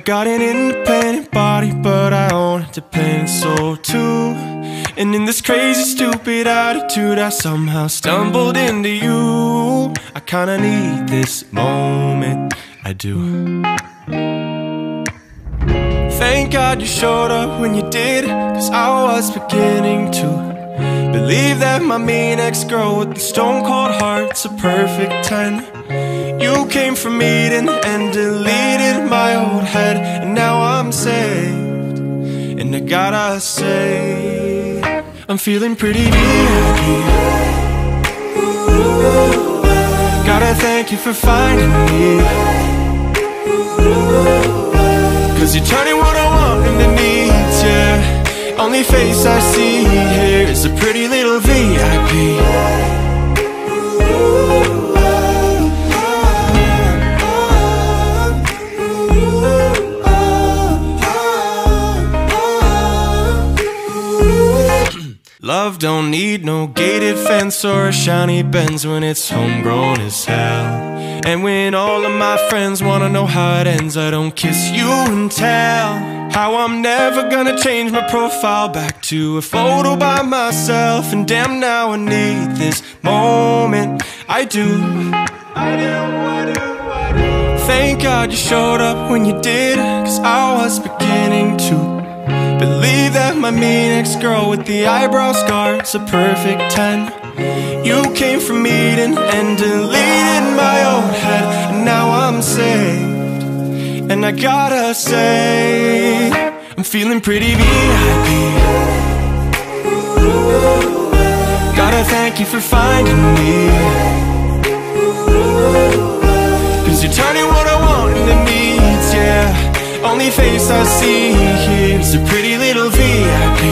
got an independent body, but I own a dependent soul too. And in this crazy, stupid attitude, I somehow stumbled into you. I kinda need this moment, I do. Thank God you showed up when you did, cause I was beginning to believe that my mean ex-girl with the stone-cold heart's a perfect 10. You came from Eden and deleted my old head, and now I'm saved. And I gotta say, I'm feeling pretty VIP. Gotta thank you for finding me, cause you're turning what I want into needs, yeah. Only face I see here is a pretty little VIP. Love don't need no gated fence or a shiny Benz when it's homegrown as hell. And when all of my friends wanna know how it ends, I don't kiss you and tell how I'm never gonna change my profile back to a photo by myself. And damn, now I need this moment. I do. Thank God you showed up when you did, cause I was beginning to believe that my mean ex-girl with the eyebrow scar's a perfect 10. You came from Eden and deleted my old head, and now I'm saved. And I gotta say, I'm feeling pretty VIP. Gotta thank you for finding me, cause you're turning what I want into needs, yeah. Only face I see here is a pretty little VIP.